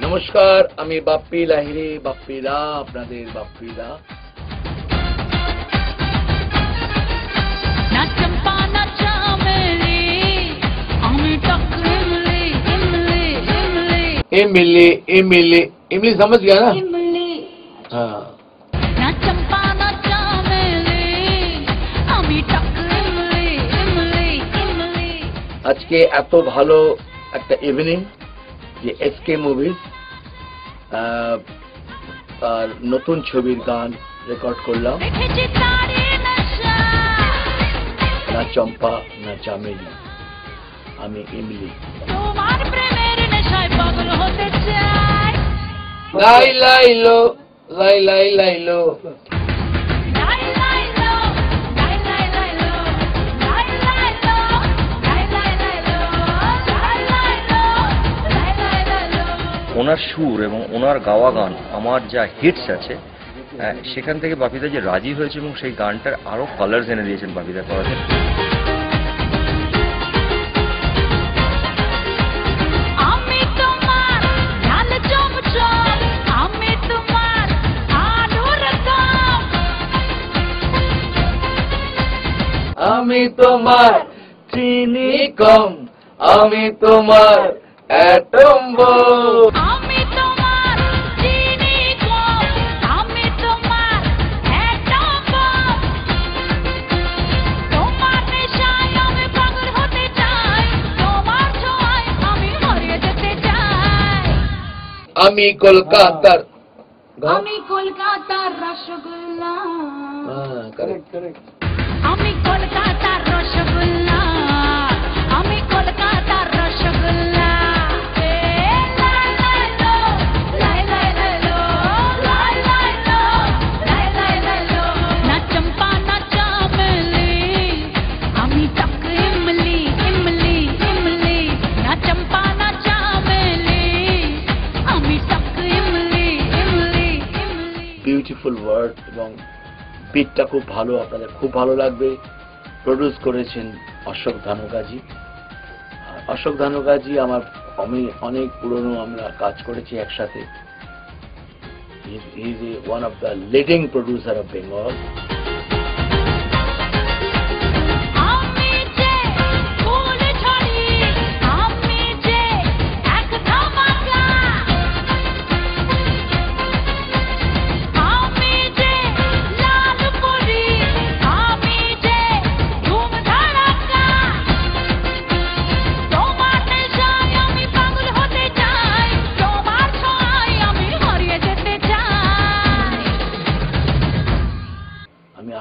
নমস্কার, আমি বাপ্পি লাহিড়ী, বাপ্পিদা, আপনাদের বাপ্পিদা। इमली इमली इमली समझ गया ना? इमली। हाँ। ना चंपा ना चामेली, आमी टक इमली इमली इमली। आज के एतो भालो একটা ইভিনিং যে এসকে মুভিজ আর নতুন ছবির গান রেকর্ড করলাম। না চম্পা না চামেলি, আমি ইমলি। তোমার প্রেমের নেশায় পাগল হতে চাই। লাই লাইলো লাই লাই লাইলো ওনার সুর এবং ওনার গাওয়া গান আমার যা হিটস আছে সেখান থেকে বাপিদা যে রাজি হয়েছে এবং সেই গানটার আরো কালার্স এনে দিয়েছেন বাপিদা করাতে। আমি তোমার চিনি কম, আমি তোমার অ্যাটম বোম। আমি তোমার চিনি কম, আমি তোমার অ্যাটম বোম। তোমার নেশায় আমি পাগল হতে চাই, তোমার ছোঁয়ায় আমি হারিয়ে যেতে চাই। আমি কলকাতার রসগোল্লা। Correct correct. আমি কলকাতার রসগোল্লা, আমি কলকাতার রসগোল্লা। না চম্পা না চামেলি, আমি টক ইমলি ইমলি ইমলি। না চম্পা না চামেলি, আমি টক ইমলি ইমলি ইমলি। বিউটিফুল ওয়ার্ড এবং বিটটা খুব ভালো, আপনাদের খুব ভালো লাগবে। প্রডিউস করেছেন অশোক ধানুকাজি। অশোক ধানুকাজি আমি অনেক পুরনো, আমরা কাজ করেছি একসাথে। He is one of the leading producer of Bengal.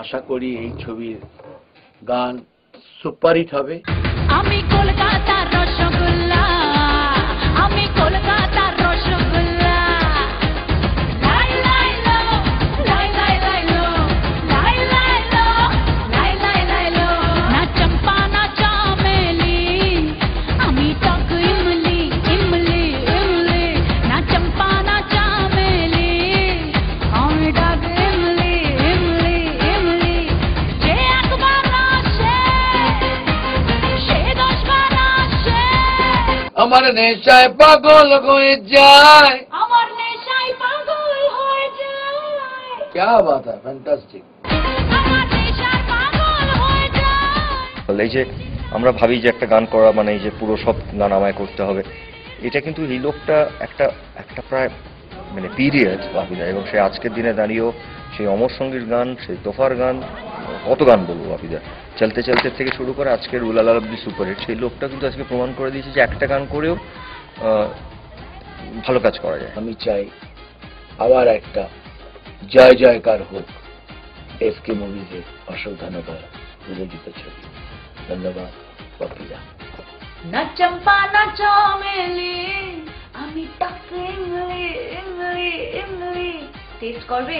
আশা করি এই ছবির গান সুপারহিট হবে। আমি কলকাতার রসগোল্লা, আমি কলকাতার রসগোল্লা। লাই লাইলো লাই লাই লাইলো লাই লাইলো লাই লাই লাইলো। না চম্পা না চামেলি, আমি টক ইমলি ইমলি ইমলি। না চম্পা না চামেলি, আমি টক ইমলি ইমলি ইমলি। আমার নেশায় পাগল হয়ে যায়, আমার নেশায় পাগল হয়ে যায়। क्या बात है, फैंटास्टिक। আমার নেশায় পাগল হয়ে যায়। এই যে আমরা ভাবি যে একটা গান করা মানে এই যে পুরো সব গান আমায় করতে হবে, এটা কিন্তু এই লোকটা একটা একটা প্রায় মানে পিরিয়ড বাপিদা, এবং সে আজকের দিনে দাঁড়িয়েও সেই অমর সঙ্গীর গান, সেই তোফার গান, কত গান বলবো বাপিদা, চলতে চলতে থেকে শুরু করে আজকের উলালা অব্দি সুপারহিট। সেই লোকটা কিন্তু আজকে প্রমাণ করে দিয়েছে যে একটা গান করেও ভালো কাজ করা যায়। আমি চাই আবার একটা জয় জয়কার হোক এসকে মুভিজে অশোক ধানুকা প্রযোজিত ছবি। ধন্যবাদ বাপিদা। না চম্পা না চামেলি, আমি টক ইমলি ইমলি ইমলি। টেস্ট করবে?